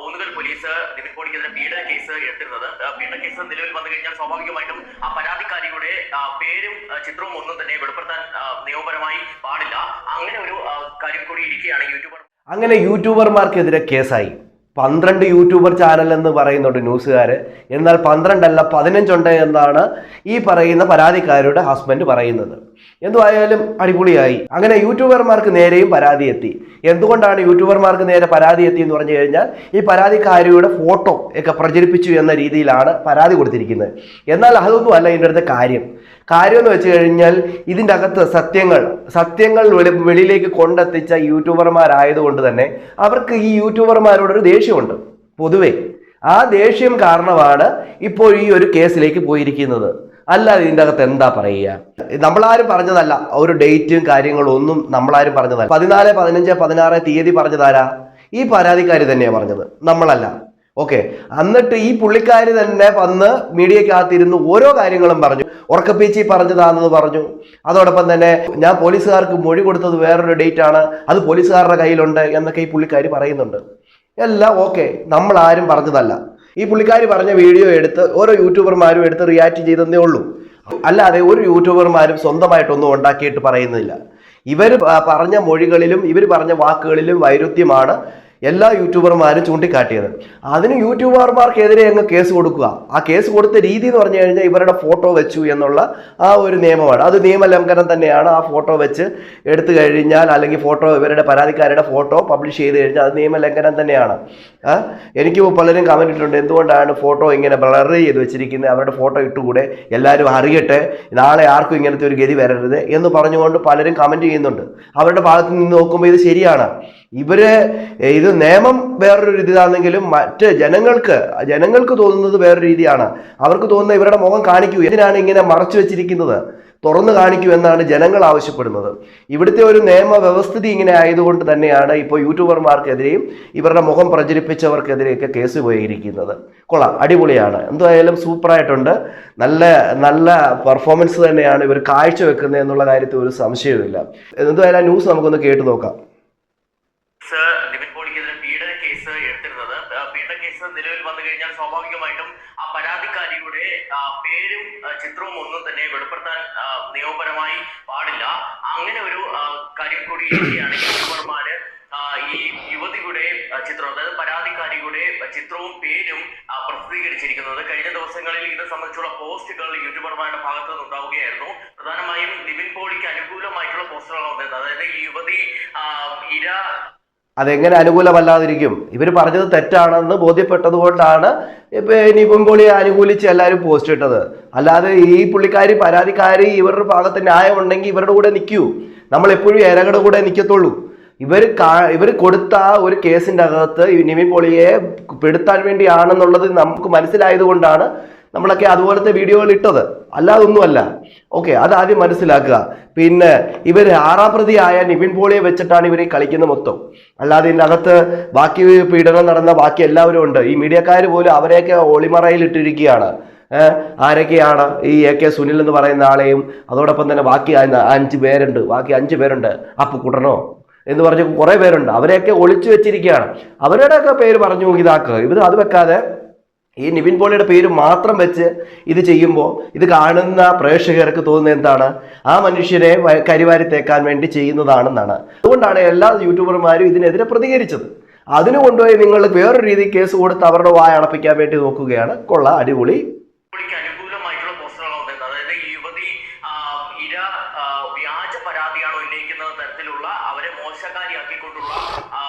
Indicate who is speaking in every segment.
Speaker 1: Oonnukal police Nivin പോളിക്കെതിരെ പീഡന case എടുത്തിരുന്നത്. പീഡന കേസ് നിലവിൽ വന്നു കഴിഞ്ഞാൽ സ്വാഭാവികമായിട്ടും ആ പരാതിക്കാരിയുടെ പേരും ചിത്രവും ഒന്നും തന്നെ വെളിപ്പെടുത്താൻ നിയമപരമായി പാടില്ല. അങ്ങനെ ഒരു കാര്യം കൂടി ഇരിക്കുകയാണ്
Speaker 2: യൂട്യൂബർമാർക്കെതിരെ കേസായി. 12 യൂട്യൂബർ ചാനൽ എന്ന് പറയുന്നുണ്ട് ന്യൂസുകാര്. എന്നാൽ 12 അല്ല 15 ഉണ്ട് എന്നാണ് ഈ പറയുന്ന പരാതിക്കാരുടെ ഹസ്ബൻഡ് പറയുന്നത്. എന്തുവായാലും അടിപൊളിയായി. അങ്ങനെ യൂട്യൂബർമാർക്ക് നേരെയും പരാതി എത്തി. എന്തുകൊണ്ടാണ് യൂട്യൂബർമാർക്ക് നേരെ പരാതി എത്തി എന്ന് പറഞ്ഞു കഴിഞ്ഞാൽ ഈ പരാതിക്കാരിയുടെ ഫോട്ടോ ഒക്കെ പ്രചരിപ്പിച്ചു എന്ന രീതിയിലാണ് പരാതി കൊടുത്തിരിക്കുന്നത്. എന്നാൽ അതൊന്നും അല്ല ഇതിൻ്റെ അടുത്ത കാര്യം എന്ന് വെച്ച് കഴിഞ്ഞാൽ ഇതിൻ്റെ അകത്ത് സത്യങ്ങൾ വെളിയിലേക്ക് കൊണ്ടെത്തിച്ച യൂട്യൂബർമാരായതുകൊണ്ട് തന്നെ അവർക്ക് ഈ യൂട്യൂബർമാരോടൊരു ദേഷ്യമുണ്ട് പൊതുവെ. ആ ദേഷ്യം കാരണമാണ് ഇപ്പോൾ ഈ ഒരു കേസിലേക്ക് പോയിരിക്കുന്നത്. അല്ലാതെ ഇതിൻ്റെ അകത്ത് എന്താ പറയുക? നമ്മളാരും പറഞ്ഞതല്ല, ഒരു ഡേറ്റും കാര്യങ്ങളും ഒന്നും നമ്മളാരും പറഞ്ഞതല്ല. 14, 15, 16 തീയതി പറഞ്ഞതാരാ? ഈ പരാതിക്കാരി തന്നെയാണ് പറഞ്ഞത്, നമ്മളല്ല. ഓക്കെ, എന്നിട്ട് ഈ പുള്ളിക്കാരി തന്നെ വന്ന് മീഡിയക്കകത്തിരുന്ന് ഓരോ കാര്യങ്ങളും പറഞ്ഞു. ഉറക്കപ്പീച്ചി പറഞ്ഞതാണെന്ന് പറഞ്ഞു. അതോടൊപ്പം തന്നെ ഞാൻ പോലീസുകാർക്ക് മൊഴി കൊടുത്തത് വേറൊരു ഡേറ്റ് ആണ്, അത് പോലീസുകാരുടെ കയ്യിലുണ്ട് എന്നൊക്കെ ഈ പുള്ളിക്കാരി പറയുന്നുണ്ട്. എല്ലാം ഓക്കെ, നമ്മൾ ആരും പറഞ്ഞതല്ല. ഈ പുള്ളിക്കാരി പറഞ്ഞ വീഡിയോ എടുത്ത് ഓരോ യൂട്യൂബർമാരും എടുത്ത് റിയാക്ട് ചെയ്തതേ ഉള്ളൂ. അല്ലാതെ ഒരു യൂട്യൂബർമാരും സ്വന്തമായിട്ടൊന്നും ഉണ്ടാക്കിയിട്ട് പറയുന്നില്ല. ഇവർ പറഞ്ഞ മൊഴികളിലും ഇവർ പറഞ്ഞ വാക്കുകളിലും വൈരുദ്ധ്യമാണ് എല്ലാ യൂട്യൂബർമാരും ചൂണ്ടിക്കാട്ടിയത്. അതിന് യൂട്യൂബർമാർക്കെതിരെ അങ്ങ് കേസ് കൊടുക്കുക. ആ കേസ് കൊടുത്ത രീതി എന്ന് പറഞ്ഞു കഴിഞ്ഞാൽ ഇവരുടെ ഫോട്ടോ വെച്ചു എന്നുള്ള ആ ഒരു നിയമമാണ്. അത് നിയമലംഘനം തന്നെയാണ്. ആ ഫോട്ടോ വെച്ച് എടുത്തു കഴിഞ്ഞാൽ, അല്ലെങ്കിൽ ഇവരുടെ പരാതിക്കാരുടെ ഫോട്ടോ പബ്ലിഷ് ചെയ്ത് കഴിഞ്ഞാൽ അത് നിയമലംഘനം തന്നെയാണ്. എനിക്ക് പലരും കമന്റ് ഇട്ടിട്ടുണ്ട്, എന്തുകൊണ്ടാണ് ഫോട്ടോ ഇങ്ങനെ ബ്ലർ ചെയ്ത് വെച്ചിരിക്കുന്നത്, അവരുടെ ഫോട്ടോ ഇട്ടുകൂടെ, എല്ലാവരും അറിയട്ടെ, നാളെ ആർക്കും ഇങ്ങനത്തെ ഒരു ഗതി വരരുത് എന്ന് പറഞ്ഞുകൊണ്ട് പലരും കമന്റ് ചെയ്യുന്നുണ്ട്. അവരുടെ ഭാഗത്ത് നിന്ന് നോക്കുമ്പോൾ ഇത് ശരിയാണ്. ഇത് നിയമം വേറൊരു രീതിയാണെങ്കിലും മറ്റ് ജനങ്ങൾക്ക് തോന്നുന്നത് വേറൊരു രീതിയാണ്. അവർക്ക് തോന്നുന്ന ഇവരുടെ മുഖം കാണിക്കൂ, എന്തിനാണ് ഇങ്ങനെ മറച്ചു വെച്ചിരിക്കുന്നത്, തുറന്നു കാണിക്കൂ എന്നാണ് ജനങ്ങൾ ആവശ്യപ്പെടുന്നത്. ഇവിടുത്തെ ഒരു നിയമ വ്യവസ്ഥിതി ഇങ്ങനെ ആയതുകൊണ്ട് തന്നെയാണ് ഇപ്പോൾ യൂട്യൂബർമാർക്കെതിരെയും ഇവരുടെ മുഖം പ്രചരിപ്പിച്ചവർക്കെതിരെയൊക്കെ കേസ് പോയിരിക്കുന്നത്. കൊള്ളാം, അടിപൊളിയാണ്. എന്തായാലും സൂപ്പറായിട്ടുണ്ട്. നല്ല പെർഫോമൻസ് തന്നെയാണ് ഇവർ കാഴ്ചവെക്കുന്നത് എന്നുള്ള കാര്യത്തിൽ ഒരു സംശയവുമില്ല. എന്തായാലും ന്യൂസ് നമുക്കൊന്ന് കേട്ടു നോക്കാം.
Speaker 1: നിവിൻ പോളിക്കെതിരെ പീഡന കേസ് എടുത്തിരുന്നത്. പീഡന കേസ് നിലവിൽ വന്നു കഴിഞ്ഞാൽ സ്വാഭാവികമായിട്ടും ആ പരാതിക്കാരിയുടെ പേരും ചിത്രവും ഒന്നും തന്നെ വെളിപ്പെടുത്താൻ നിയമപരമായി പാടില്ല. അങ്ങനെ ഒരു കാര്യം കൂടി ഇരിക്കുകയാണ് യൂട്യൂബർമാര് ഈ യുവതിയുടെ ചിത്രം, അതായത് പരാതിക്കാരിയുടെ ചിത്രവും പേരും പ്രസിദ്ധീകരിച്ചിരിക്കുന്നത്. കഴിഞ്ഞ ദിവസങ്ങളിൽ ഇത് സംബന്ധിച്ചുള്ള പോസ്റ്റുകൾ യൂട്യൂബർമാരുടെ ഭാഗത്തു നിന്ന് ഉണ്ടാവുകയായിരുന്നു. പ്രധാനമായും നിവിൻ പോളിക്ക് അനുകൂലമായിട്ടുള്ള പോസ്റ്ററുകളാണ് വന്നത്. അതായത് ഈ യുവതി
Speaker 2: അതെങ്ങനെ അനുകൂലമല്ലാതിരിക്കും? ഇവർ പറഞ്ഞത് തെറ്റാണെന്ന് ബോധ്യപ്പെട്ടത് കൊണ്ടാണ് നിവിൻ പോളിയെ അനുകൂലിച്ച് എല്ലാവരും പോസ്റ്റ് ഇട്ടത്. അല്ലാതെ ഈ പരാതിക്കാരി ഇവരുടെ ഭാഗത്ത് ന്യായമുണ്ടെങ്കിൽ ഇവരുടെ കൂടെ നിൽക്കൂ. നമ്മളെപ്പോഴും ഇരകളുടെ കൂടെ നിൽക്കത്തുള്ളൂ. ഇവർ കൊടുത്ത ഒരു കേസിൻ്റെ അകത്ത് നിവിൻ പോളിയെ പെടുത്താൻ വേണ്ടിയാണെന്നുള്ളത് നമുക്ക് മനസ്സിലായത് കൊണ്ടാണ് നമ്മളൊക്കെ അതുപോലത്തെ വീഡിയോകൾ ഇട്ടത്, അല്ലാതൊന്നുമല്ല. ഓക്കെ, അതാദ്യം മനസ്സിലാക്കുക. പിന്നെ ഇവർ 6ാം പ്രതിയായ നിവിൻ പോളിയെ വെച്ചിട്ടാണ് ഇവർ കളിക്കുന്നത് മൊത്തം. അല്ലാതെ ഇതിൻ്റെ അകത്ത് ബാക്കി പീഡനം നടന്ന ബാക്കി എല്ലാവരും ഉണ്ട്. ഈ മീഡിയക്കാർ പോലും അവരെയൊക്കെ ഒളിമറയിൽ ഇട്ടിരിക്കുകയാണ്. ആരൊക്കെയാണ്? ഈ AK സുനിൽ എന്ന് പറയുന്ന ആളെയും അതോടൊപ്പം തന്നെ ബാക്കി 5 പേരുണ്ട്. അപ്പുക്കുട്ടനോ എന്ന് പറഞ്ഞ് കുറേ പേരുണ്ട്. അവരെയൊക്കെ ഒളിച്ചു വെച്ചിരിക്കുകയാണ്. അവരുടെയൊക്കെ പേര് പറഞ്ഞു ഇതാക്കുക. ഇവർ അത് വെക്കാതെ ഈ നിവിൻ പോളിയുടെ പേര് മാത്രം വെച്ച് ഇത് ചെയ്യുമ്പോൾ ഇത് കാണുന്ന പ്രേക്ഷകർക്ക് തോന്നുന്നത് എന്താണ്? ആ മനുഷ്യരെ കരിവാരി തേക്കാൻ വേണ്ടി ചെയ്യുന്നതാണെന്നാണ്. അതുകൊണ്ടാണ് എല്ലാ യൂട്യൂബർമാരും ഇതിനെതിരെ പ്രതികരിച്ചത്. അതിനു കൊണ്ടുപോയി നിങ്ങൾ വേറൊരു രീതിയിൽ കേസ് കൊടുത്ത് അവരുടെ വായ അടപ്പിക്കാൻ വേണ്ടി നോക്കുകയാണ്. കൊള്ളാം, അടിപൊളി.
Speaker 1: വ്യാജ പരാതിയാണ് ഉന്നയിക്കുന്ന തരത്തിലുള്ള അവരെ മോശക്കാരിയാക്കിക്കൊണ്ടുള്ള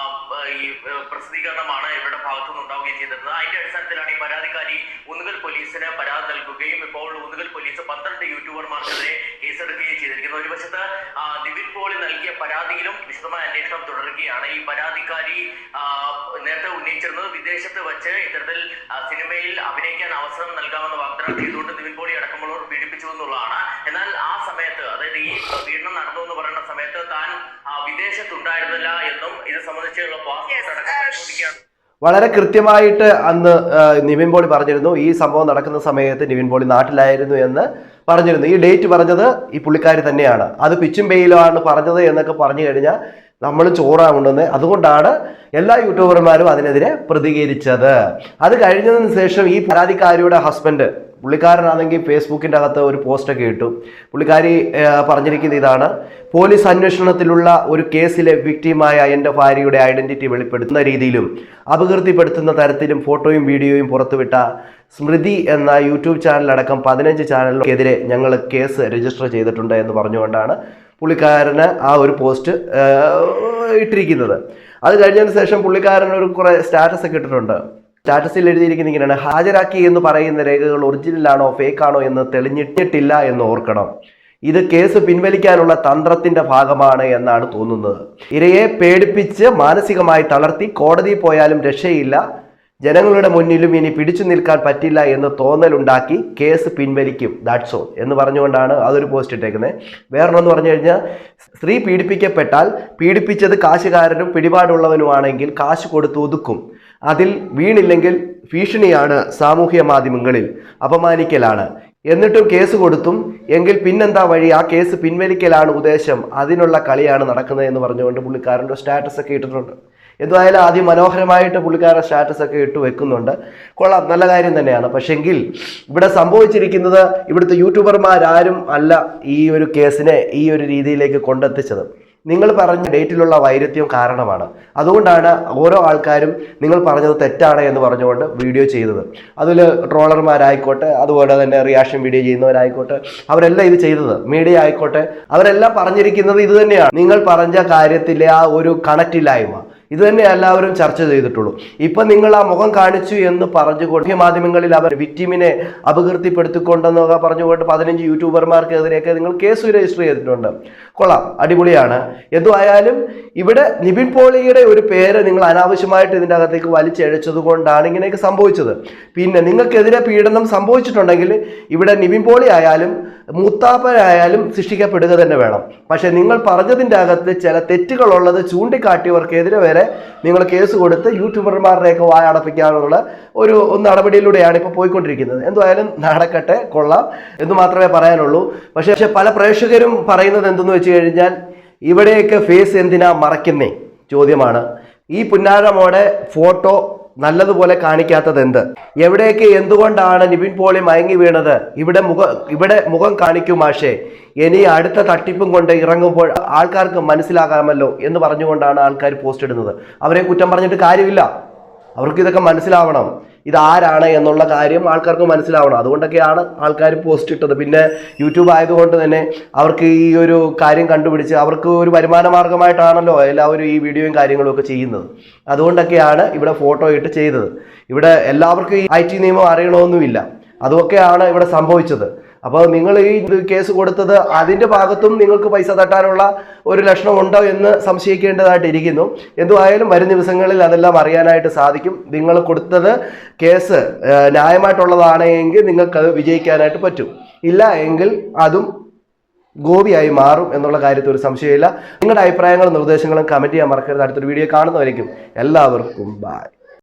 Speaker 1: ഈ പ്രസിദ്ധീകരണമാണ് ഇവരുടെ ഭാഗത്തുനിന്ന് ഉണ്ടാവുകയും ചെയ്തിരുന്നത്. അതിന്റെ അടിസ്ഥാനത്തിലാണ് ഈ പരാതിക്കാരി ഊന്നുകൽ പോലീസിന് പരാതി നൽകുകയും ഇപ്പോൾ ഊന്നുകൽ പോലീസ് 12 യൂട്യൂബർമാർക്കെതിരെ കേസെടുക്കുകയും ചെയ്തിരിക്കുന്നത്. ഒരു വശത്ത് നിവിൻ പോളി നൽകിയ പരാതിയിലും വിശദമായ അന്വേഷണം തുടരുകയാണ്. ഈ പരാതിക്കാരി നേരത്തെ ഉന്നയിച്ചിരുന്നത് വിദേശത്ത് വെച്ച് ഇത്തരത്തിൽ സിനിമയിൽ അഭിനയിക്കാൻ അവസരം നൽകാമെന്ന് വാഗ്ദാനം ചെയ്തുകൊണ്ട് നിവിൻ പോളി അടക്കമുള്ളവർ പീഡിപ്പിച്ചു എന്നുള്ളതാണ്. എന്നാൽ ആ സമയത്ത്, അതായത് ഈ പീഡനം നടന്നു എന്ന് പറയുന്ന സമയത്ത് താൻ വിദേശത്തുണ്ടായിരുന്നില്ല എന്നും ഇത് സംബന്ധിച്ചുള്ള പാസ്പോർട്ട് അടക്കം പരിശോധിക്കുകയാണ്.
Speaker 2: വളരെ കൃത്യമായിട്ട് അന്ന് നിവിൻ പോളി പറഞ്ഞിരുന്നു. ഈ സംഭവം നടക്കുന്ന സമയത്ത് നിവിൻ പോളി നാട്ടിലായിരുന്നു എന്ന് പറഞ്ഞിരുന്നു. ഈ ഡേറ്റ് പറഞ്ഞത് ഈ പുള്ളിക്കാരി തന്നെയാണ്. അത് പിച്ചും പെയിലാണ് പറഞ്ഞത് എന്നൊക്കെ പറഞ്ഞു കഴിഞ്ഞാൽ നമ്മൾ ചോറാണ് കൊണ്ടുവന്നത്. അതുകൊണ്ടാണ് എല്ലാ യൂട്യൂബർമാരും അതിനെതിരെ പ്രതികരിച്ചത്. അത് കഴിഞ്ഞതിന് ശേഷം ഈ പരാതിക്കാരിയുടെ ഹസ്ബൻഡ്, പുള്ളിക്കാരനാണെങ്കിൽ ഫേസ്ബുക്കിൻ്റെ അകത്ത് ഒരു പോസ്റ്റൊക്കെ ഇട്ടു. പുള്ളിക്കാരി പറഞ്ഞിരിക്കുന്ന ഇതാണ്: പോലീസ് അന്വേഷണത്തിലുള്ള ഒരു കേസിലെ വിക്ടിമായ എൻ്റെ ഭാര്യയുടെ ഐഡന്റിറ്റി വെളിപ്പെടുത്തുന്ന രീതിയിലും അപകീർത്തിപ്പെടുത്തുന്ന തരത്തിലും ഫോട്ടോയും വീഡിയോയും പുറത്തുവിട്ട സ്മൃതി എന്ന യൂട്യൂബ് ചാനലടക്കം 15 ചാനലുകൾക്കെതിരെ ഞങ്ങൾ കേസ് രജിസ്റ്റർ ചെയ്തിട്ടുണ്ട് എന്ന് പറഞ്ഞുകൊണ്ടാണ് പുള്ളിക്കാരന് ആ ഒരു പോസ്റ്റ് ഇട്ടിരിക്കുന്നത്. അത് കഴിഞ്ഞതിന് ശേഷം പുള്ളിക്കാരൻ ഒരു കുറേ സ്റ്റാറ്റസ് ഒക്കെ ഇട്ടിട്ടുണ്ട്. സ്റ്റാറ്റസിൽ എഴുതിയിരിക്കുന്ന ഇങ്ങനെയാണ്: ഹാജരാക്കി എന്ന് പറയുന്ന രേഖകൾ ഒറിജിനലാണോ ഫേക്കാണോ എന്ന് തെളിഞ്ഞിട്ടില്ല എന്ന് ഓർക്കണം. ഇത് കേസ് പിൻവലിക്കാനുള്ള തന്ത്രത്തിന്റെ ഭാഗമാണ് എന്നാണ് തോന്നുന്നത്. ഇരയെ പേടിപ്പിച്ച് മാനസികമായി തളർത്തി കോടതിയിൽ പോയാലും രക്ഷയില്ല, ജനങ്ങളുടെ മുന്നിലും ഇനി പിടിച്ചു നിൽക്കാൻ പറ്റില്ല എന്ന് തോന്നലുണ്ടാക്കി കേസ് പിൻവലിക്കും, ദാറ്റ്സ് ഓൾ എന്ന് പറഞ്ഞുകൊണ്ടാണ് അതൊരു പോസ്റ്റ് ഇട്ടേക്കുന്നത്. വേറൊന്നെന്ന് പറഞ്ഞു കഴിഞ്ഞാൽ, സ്ത്രീ പീഡിപ്പിക്കപ്പെട്ടാൽ പീഡിപ്പിച്ചത് കാശുകാരനും പിടിപാടുള്ളവനുമാണെങ്കിൽ കാശ് കൊടുത്ത് ഒതുക്കും. അതിൽ വീണില്ലെങ്കിൽ ഭീഷണിയാണ്, സാമൂഹ്യ മാധ്യമങ്ങളിൽ അപമാനിക്കലാണ്. എന്നിട്ടും കേസ് കൊടുത്തും എങ്കിൽ പിന്നെന്താ വഴി? ആ കേസ് പിൻവലിക്കലാണ് ഉദ്ദേശം. അതിനുള്ള കളിയാണ് നടക്കുന്നത് എന്ന് പറഞ്ഞുകൊണ്ട് പുള്ളിക്കാരൻ്റെ സ്റ്റാറ്റസ് ഒക്കെ ഇട്ടിട്ടുണ്ട്. എന്തായാലും ആദ്യം മനോഹരമായിട്ട് പുള്ളിക്കാരുടെ സ്റ്റാറ്റസ് ഒക്കെ ഇട്ട് വെക്കുന്നുണ്ട്. കൊള്ളാം, നല്ല കാര്യം തന്നെയാണ്. പക്ഷെങ്കിൽ ഇവിടെ സംഭവിച്ചിരിക്കുന്നത്, ഇവിടുത്തെ യൂട്യൂബർമാരാരും അല്ല ഈ ഒരു കേസിനെ ഈ ഒരു രീതിയിലേക്ക് കൊണ്ടെത്തിച്ചത്. നിങ്ങൾ പറഞ്ഞ ഡേറ്റിലുള്ള വൈരുദ്ധ്യം കാരണമാണ്. അതുകൊണ്ടാണ് ഓരോ ആൾക്കാരും നിങ്ങൾ പറഞ്ഞത് തെറ്റാണ് എന്ന് പറഞ്ഞുകൊണ്ട് വീഡിയോ ചെയ്തത്. അതിൽ ട്രോളർമാരായിക്കോട്ടെ, അതുപോലെ തന്നെ റിയാക്ഷൻ വീഡിയോ ചെയ്യുന്നവരായിക്കോട്ടെ, അവരെല്ലാം ഇത് ചെയ്തത്. മീഡിയ ആയിക്കോട്ടെ, അവരെല്ലാം പറഞ്ഞിരിക്കുന്നത് ഇത് തന്നെയാണ്. നിങ്ങൾ പറഞ്ഞ കാര്യത്തിലെ ആ ഒരു കണക്റ്റില്ലായ്മ ഇത് തന്നെ എല്ലാവരും ചർച്ച ചെയ്തിട്ടുള്ളൂ. ഇപ്പം നിങ്ങൾ ആ മുഖം കാണിച്ചു എന്ന് പറഞ്ഞുകൊണ്ട് മാധ്യമങ്ങളിൽ അവർ വിക്ടിമിനെ അപകീർത്തിപ്പെടുത്തിക്കൊണ്ടെന്നൊക്കെ പറഞ്ഞുകൊണ്ട് 15 യൂട്യൂബർമാർക്കെതിരെയൊക്കെ നിങ്ങൾ കേസ് രജിസ്റ്റർ ചെയ്തിട്ടുണ്ട്. കൊള്ളാം, അടിപൊളിയാണ്. എന്തുമായാലും ഇവിടെ നിവിൻ പോളിയുടെ ഒരു പേര് നിങ്ങൾ അനാവശ്യമായിട്ട് ഇതിൻ്റെ അകത്തേക്ക് വലിച്ചഴച്ചത് കൊണ്ടാണ് ഇങ്ങനെയൊക്കെ സംഭവിച്ചത്. പിന്നെ നിങ്ങൾക്കെതിരെ പീഡനം സംഭവിച്ചിട്ടുണ്ടെങ്കിൽ ഇവിടെ നിവിൻ പോളി ആയാലും മുത്താപ്പനായാലും ശിക്ഷിക്കപ്പെടുക തന്നെ വേണം. പക്ഷെ നിങ്ങൾ പറഞ്ഞതിൻ്റെ അകത്ത് ചില തെറ്റുകളുള്ളത് ചൂണ്ടിക്കാട്ടിയവർക്കെതിരെ വരെ നിങ്ങൾ കേസ് കൊടുത്ത് യൂട്യൂബർമാരുടെയൊക്കെ വായടപ്പിക്കാനുള്ള ഒരു നടപടിയിലൂടെയാണ് ഇപ്പോൾ പോയിക്കൊണ്ടിരിക്കുന്നത്. എന്തായാലും നടക്കട്ടെ, കൊള്ളാം എന്ന് മാത്രമേ പറയാനുള്ളൂ. പക്ഷേ പല പ്രേക്ഷകരും പറയുന്നത് എന്തെന്ന് വെച്ച് കഴിഞ്ഞാൽ, ഇവിടെയൊക്കെ ഫേസ് എന്തിനാ മറയ്ക്കുന്നേ ചോദ്യമാണ്. ഈ പുന്നാരമോടെ ഫോട്ടോ നല്ലതുപോലെ കാണിക്കാത്തത് എന്ത്? എവിടെയൊക്കെ എന്തുകൊണ്ടാണ് നിവിൻ പോളി മയങ്ങി വീണത്? ഇവിടെ മുഖം കാണിക്കും മാഷേ, ഇനി അടുത്ത തട്ടിപ്പും കൊണ്ട് ഇറങ്ങുമ്പോൾ ആൾക്കാർക്ക് മനസ്സിലാകാമല്ലോ എന്ന് പറഞ്ഞുകൊണ്ടാണ് ആൾക്കാർ പോസ്റ്റ് ഇടുന്നത്. അവരെ കുറ്റം പറഞ്ഞിട്ട് കാര്യമില്ല. അവർക്ക് ഇതൊക്കെ മനസ്സിലാവണം, ഇതാരാണ് എന്നുള്ള കാര്യം ആൾക്കാർക്ക് മനസ്സിലാവണം. അതുകൊണ്ടൊക്കെയാണ് ആൾക്കാർ പോസ്റ്റ് ഇട്ടത്. പിന്നെ യൂട്യൂബ് ആയതുകൊണ്ട് തന്നെ അവർക്ക് ഈ ഒരു കാര്യം കണ്ടുപിടിച്ച് അവർക്ക് ഒരു വരുമാന മാർഗമായിട്ടാണല്ലോ എല്ലാവരും ഈ വീഡിയോയും കാര്യങ്ങളും ഒക്കെ ചെയ്യുന്നത്. അതുകൊണ്ടൊക്കെയാണ് ഇവിടെ ഫോട്ടോ ഇട്ട് ചെയ്തത്. ഇവിടെ എല്ലാവർക്കും ഈ IT നിയമം അറിയണമെന്നുമില്ല. അതൊക്കെയാണ് ഇവിടെ സംഭവിച്ചത്. അപ്പോൾ നിങ്ങൾ ഈ കേസ് കൊടുത്തത് അതിൻ്റെ ഭാഗത്തും നിങ്ങൾക്ക് പൈസ തട്ടാനുള്ള ഒരു ലക്ഷണമുണ്ടോ എന്ന് സംശയിക്കേണ്ടതായിട്ടിരിക്കുന്നു. എന്തുമായാലും വരും ദിവസങ്ങളിൽ അതെല്ലാം അറിയാനായിട്ട് സാധിക്കും. നിങ്ങൾ കൊടുത്തത് കേസ് ന്യായമായിട്ടുള്ളതാണെങ്കിൽ നിങ്ങൾക്കത് വിജയിക്കാനായിട്ട് പറ്റും. ഇല്ല എങ്കിൽ അതും ഗോപിയായി മാറും എന്നുള്ള കാര്യത്തിൽ ഒരു സംശയമില്ല. നിങ്ങളുടെ അഭിപ്രായങ്ങളും നിർദ്ദേശങ്ങളും കമൻറ്റ് ചെയ്യാൻ മറക്കരുത്. അടുത്തൊരു വീഡിയോ കാണുന്നവരേക്കും എല്ലാവർക്കും ബൈ.